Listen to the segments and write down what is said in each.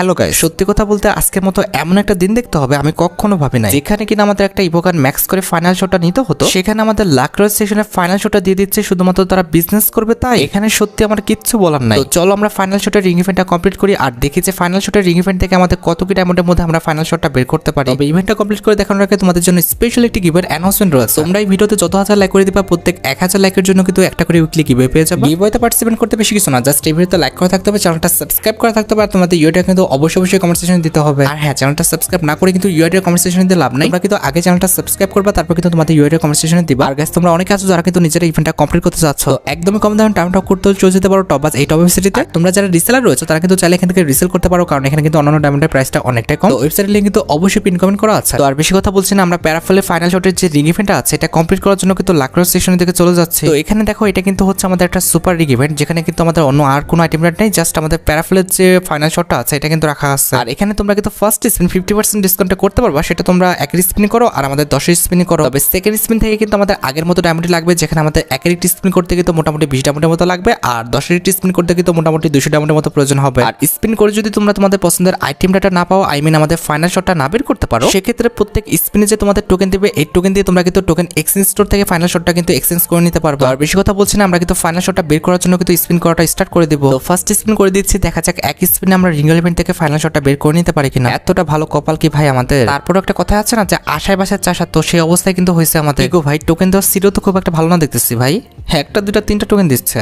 Hello guys, সত্যি কথা বলতে আজকের মতো এমন একটা দিন দেখতে হবে আমি কখনো ভাবি নাই। যেখানে কিনা আমাদের একটা ইভোগান ম্যাক্স করে ফাইনাল শটটা নিতে হতো, সেখানে আমাদের লাক রয়েল সেশনের ফাইনাল শটটা দিয়ে দিচ্ছে শুধুমাত্র তারা বিজনেস করবে তাই। এখানে সত্যি আমার কিচ্ছু বলার নাই। তো চলো আমরা ফাইনাল শটের রিং ইভেন্টটা কমপ্লিট করি আর দেখি যে ফাইনাল শটের রিং ইভেন্ট থেকে আমাদের কত কি ডায়মন্ডের মধ্যে আমরা ফাইনাল শটটা বের করতে পারি। তবে ইভেন্টটা কমপ্লিট করে দেখানোর আগে তোমাদের জন্য স্পেশাল একটি গিভের অ্যানাউন্সমেন্ট রয়েছে। তোমরা এই ভিডিওতে যত হাজার লাইক করে দিবা প্রত্যেক 1000 লাইকের জন্য কিন্তু একটা করে উইকলি গিভওয়ে পেয়ে যাবে। গিভওয়েতে পার্টিসিপেট করতে বেশি কিছু না, জাস্ট এই ভিডিওতে লাইক করা থাকতে হবে, চ্যানেলটা সাবস্ক্রাইব করা থাকতে হবে আর তোমাদের ইউটা কিন্তু অবশ্যই কমেন্ট সেকশনে দিতে হবে। আর হ্যাঁ, চ্যানেলটা সাবস্ক্রাইব না করে কিন্তু ইউআইডি কমেন্ট সেকশনে দিতে লাভ নাই। তোমরা কিন্তু আগে চ্যানেলটা সাবস্ক্রাইব করবা, তারপর কিন্তু তোমাদের ইউআইডি কমেন্ট সেকশনে দিবা। আর গাইস, তোমরা অনেকে আছো যারা কিন্তু নিজেরা ইভেন্টটা কমপ্লিট করতে যাচ্ছ, একদমই কম দামে টাইম টপ করতে চলে যেতে পারো টপ বাস এই টপ ওয়েবসাইটে। তোমরা যারা রিসেলার রয়েছে তারা কিন্তু চাইলে এখান থেকে রিসেল করতে পারো, কারণ এখানে কিন্তু অন্যান্য ডায়মন্ডের প্রাইসটা অনেকটাই কম। তো ওয়েবসাইটের লিংক কিন্তু অবশ্যই পিন কমেন্ট করা আছে। তো আর বেশি কথা বলছি না, আমরা প্যারাফলে ফাইনাল শটের যে রিং ইভেন্টটা আছে এটা কমপ্লিট করার জন্য কিন্তু লাক্রোস সেকশনের দিকে চলে যাচ্ছে। তো এখানে দেখো, এটা কিন্তু হচ্ছে আমাদের একটা সুপার রিং ইভেন্ট, যেখানে কিন্তু আমাদের অন্য আর কোনো আইটেম নেই, জাস্ট আমাদের প্যারাফলের যে ফাইনাল শটটা আছে এটা কিন্তু রাখা আছে। আর এখানে তোমরা কিন্তু ফার্স্ট স্পিন 50% ডিসকাউন্ট করতে পারবা, সেটা তোমরা একের স্পিন করো আর আমাদের 10 স্পিন করো। তবে সেকেন্ড স্পিন থেকে কিন্তু আমাদের আগের মতো ডায়মন্ড লাগবে, যেখানে আমাদের একের স্পিন করতে কিন্তু মোটামুটি 20 ডায়মন্ডের মতো লাগবে আর 10 স্পিন করতে কিন্তু মোটামুটি 200 ডায়মন্ডের মতো প্রয়োজন হবে। আর স্পিন করে যদি তোমরা তোমাদের পছন্দের আইটেম ডাটা না পাও, আই মিন আমাদের ফাইনাল শটটা না বের করতে পারো, সেক্ষেত্রে প্রত্যেক স্পিনে যে তোমাদের টোকেন দিবে এই টোকেন দিয়ে তোমরা কিন্তু টোকেন এক্সচেঞ্জ স্টোর থেকে ফাইনাল শটটা কিন্তু এক্সচেঞ্জ করে নিতে পারবে। আর বেশি কথা বলছি না, আমরা কিন্তু ফাইনাল শটটা বের করার জন্য কিন্তু স্পিন করাটা স্টার্ট করে দিব। তো ফার্স্ট স্পিন করে দিচ্ছি, দেখা যাক এক স্পিনে আমরা রিং ইভেন্ট থেকে ফাইনাল শটটা বের করে নিতে পারি কিনা। এতটা ভালো কপাল কি ভাই আমাদের। তারপর একটা কথা আছে না যে আশায় বাসায় চাষা, তো সেই অবস্থায় কিন্তু হয়েছে আমাদের। গো ভাই, টোকেন দেওয়ার সিরো তো খুব একটা ভালো না দেখতেছি ভাই। হ্যাঁ, একটা দুইটা তিনটা টোকেন দিচ্ছে,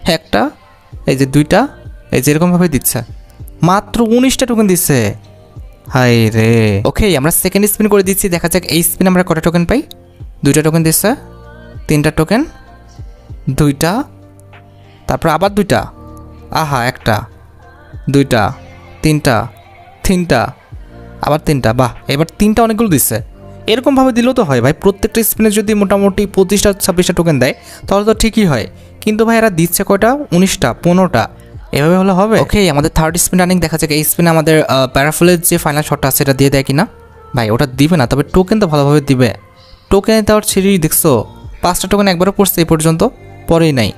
হ্যাঁ একটা, এই যে দুইটা, এই যে এরকম ভাবে দিচ্ছে, মাত্র 19টা টোকেন দিচ্ছে। হাই রে। ওকে, আমরা সেকেন্ড স্পিন করে দিচ্ছি, দেখা যাক এই স্পিন আমরা কটা টোকেন পাই। 2টা টোকেন দিচ্ছে, 3টা টোকেন, 2টা, তারপর আবার 2টা, আহা একটা, 2টা, 3টা, আবার 3টা, বাহ এবার 3টা অনেকগুলো দিচ্ছে। এরকমভাবে দিলেও তো হয় ভাই, প্রত্যেকটা স্পিনে যদি মোটামুটি 25টা 26টা টোকেন দেয় তাহলে তো ঠিকই হয়। কিন্তু ভাই এরা দিচ্ছে কয়টা, 19টা 15টা, এভাবে হলে হবে। ওকে, আমাদের থার্ড স্পিন রানিং, দেখা যাক এই স্পিনে আমাদের প্যারাফলের যে ফাইনাল শটটা আছে এটা দিয়ে দেয় কিনা। ভাই ওটা দিবে না, তবে টোকেন তো ভালোভাবে দিবে। টোকেনে দেওয়ার ছিঁড়ি দেখছো, 5টা টোকেন একবারও পড়ছে এই পর্যন্ত, পরেই নাই।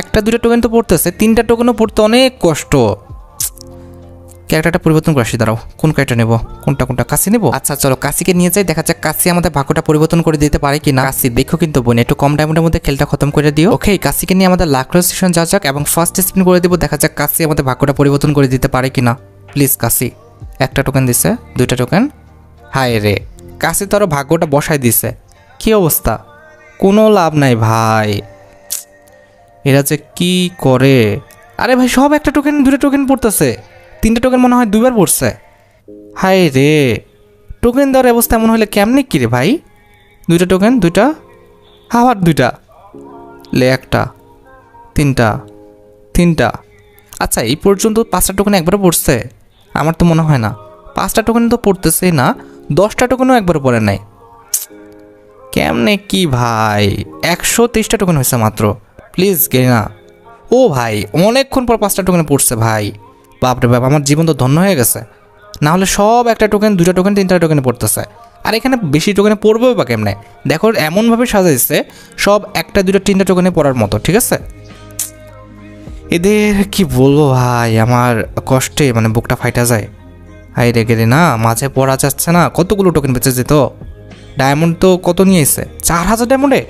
1টা 2টা টোকেন তো পড়তেছে, 3টা টোকেনও পড়তে অনেক কষ্ট। ক্যারেক্টারটা পরিবর্তন করে আসি, দাঁড়াও কোন ক্যারেক্টার নেবো, কোনটা কাশি নেবো। আচ্ছা চলো কাশিকে নিয়ে যাই, দেখা যাক কাশি আমাদের ভাগ্যটা পরিবর্তন করে দিতে পারে কিনা। কাশি দেখো কিন্তু বোন, একটু কম ডায়মন্ডের মধ্যে খেলটা খতম করে দিও। ওকে, কাশিকে নিয়ে আমাদের লাক রোল সেকশন যাওয়া যাক এবং ফার্স্ট স্পিন করে দিব, দেখা যাক কাশি আমাদের ভাগ্যটা পরিবর্তন করে দিতে পারে কিনা। Please Kashi. 1টা টোকেন দিছে, 2টা টোকেন, হায় রে, কাশি তো আরো ভাগ্যটা বসায় দিছে। কি অবস্থা, কোনো লাভ নাই ভাই, এরা যে কি করে। আরে ভাই সব 1টা টোকেন 2টা টোকেন পড়তেছে, 3টা টোকেন মনে হয় 2বার পড়ছে। হায় রে, টোকেন দেওয়ার অবস্থা এমন হলে কেমনে কি রে ভাই। 2টা টোকেন, 2টা, আবার 2টা, লে 1টা, 3টা। আচ্ছা এই পর্যন্ত 5টা টোকেন একবারও পড়ছে, আমার তো মনে হয় না। 5টা টোকেন তো পড়তেছেই না, 10টা টোকেনও একবারও পড়ে নাই। কেমনে কি ভাই, 123টা টোকেন হয়েছে মাত্র। প্লিজ গেনা। ও ভাই অনেকক্ষণ পর 5টা টোকেনে পড়ছে ভাই, বাপরে বাপ, আমার জীবন তো ধন্য হয়ে গেছে। না হলে সব 1টা টোকেন 2টা টোকেন 3টা টোকেনে পড়তেছে, আর এখানে বেশি টোকেনে পড়বে বা কেমনে। দেখো এমনভাবে সাজাইছে সব 1টা 2টা 3টা টোকেনে পড়ার মতো, ঠিক আছে। এদের কি বলবো ভাই, আমার কষ্টে মানে বুকটা ফাইটা যায়। হাই রে গেলে না, মাঝে পড়া যাচ্ছে না। কতগুলো টোকেন বেঁচে যেত, ডায়মন্ড তো কত নিয়ে এসছে, 4000 ডায়মন্ডে।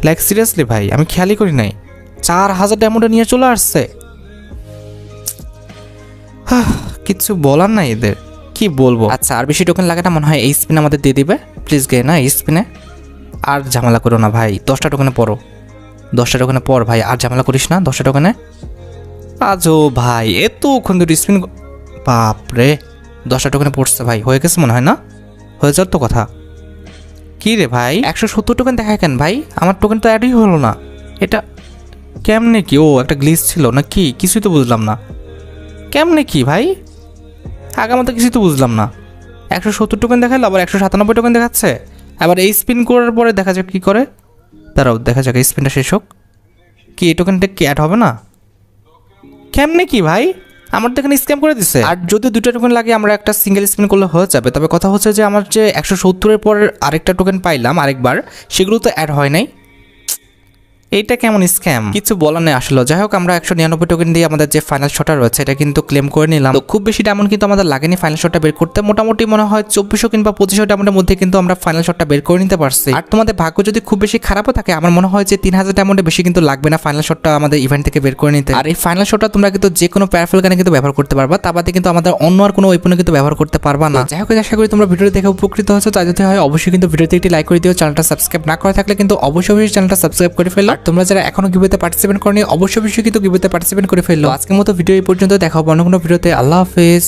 লাইক সিরিয়াসলি ভাই, আমি খেয়ালই করি নাই 4000 ডায়মন্ডে নিয়ে চলে আসছে। কিচ্ছু বলার নাই এদের, কি বলবো। আচ্ছা আর বেশি টোকেন লাগে না মনে হয়, এই স্পিন আমাদের দিয়ে দিবে। প্লিজ গে না, এই স্পিনে আর ঝামেলা করো না ভাই। 10টা টোকেনে পড়ো, 10টা টোকেনে পড় ভাই, আর ঝামেলা করিস না 10টা টোকেনে। আজও ভাই এতক্ষণ ধরে স্পিন, বাপরে 10টা টোকেনে পড়ছে ভাই, হয়ে গেছে মনে হয় না, হয়ে যাওয়ার তো কথা। কি রে ভাই 170 টোকেন দেখায় কেন ভাই, আমার টোকেন তো অ্যাডই হলো না। এটা কেমনে কি, ও একটা গ্লিচ ছিল না কি, কিছুই তো বুঝলাম না। কেমনে কি ভাই, আগামত কিছুই তো বুঝলাম না। 170 টোকেন দেখালো, আবার 197 টোকেন দেখাচ্ছে। আবার এই স্পিন করার পরে দেখা যাক কি করে, তারাও দেখা যাক এই স্পিনটা শেষ হোক। কি এই টোকেনটা কি অ্যাড হবে না, কেমনে কি ভাই, আমার তো এখানে স্ক্যাম করে দিচ্ছে। আর যদি 2টা টোকেন লাগে আমরা একটা সিঙ্গেল স্পিন করলে হয়ে যাবে। তবে কথা হচ্ছে যে আমার যে 170-এর পর আরেকটা টোকেন পাইলাম আরেকবার, সেগুলো তো অ্যাড হয় নাই। এইটা কেমন স্ক্যাম, কিছু বলার নেই আসলে। যাই হোক, আমরা 199 টোকেন দিয়ে আমাদের যে ফাইনাল শটটা রয়েছে এটা কিন্তু ক্লেম করে নিলাম। তো খুব বেশি ডায়মন্ড কিন্তু আমাদের লাগেনি ফাইনাল শটটা বের করতে, মোটামুটি মনে হয় 2400 কিংবা 2500 ডায়মন্ডের মধ্যে কিন্তু আমরা ফাইনাল শটটা বের করে নিতে পারছি। আর তোমাদের ভাগ্য যদি খুব বেশি খারাপও থাকে, আমার মনে হয় যে 3000 ডায়মন্ডে বেশি কিন্তু লাগবে না ফাইনাল শটটা আমাদের ইভেন্ট থেকে বের করে নিতে। আর এই ফাইনাল শটটা তোমরা কিন্তু যে কোনো প্যারাফেল গানে কিন্তু ব্যবহার করতে পারবা, তা বাদে কিন্তু আমাদের অন্য আর কোনো ওয়েপনে কিন্তু ব্যবহার করতে পারবা না। যাই হোক, আশা করি তোমরা ভিডিওটি দেখে উপকৃত হয়েছো। তাই যদি হয় অবশ্যই কিন্তু ভিডিওতে একটি লাইক করে দিও। চ্যানেলটা সাবস্ক্রাইব না করা থাকলে কিন্তু অবশ্যই চ্যানেলটা সাবস্ক্রাইব করে ফেলো। আর তোমরা যারা এখনো গিভওয়েতে পার্টিসিপেট করনি অবশ্যই কিন্তু গিভওয়েতে পার্টিসিপেট করে ফেললো। আজকের মতো ভিডিও এই পর্যন্ত, দেখা হবে অন্য কোনো ভিডিওতে। আল্লাহ হাফেজ।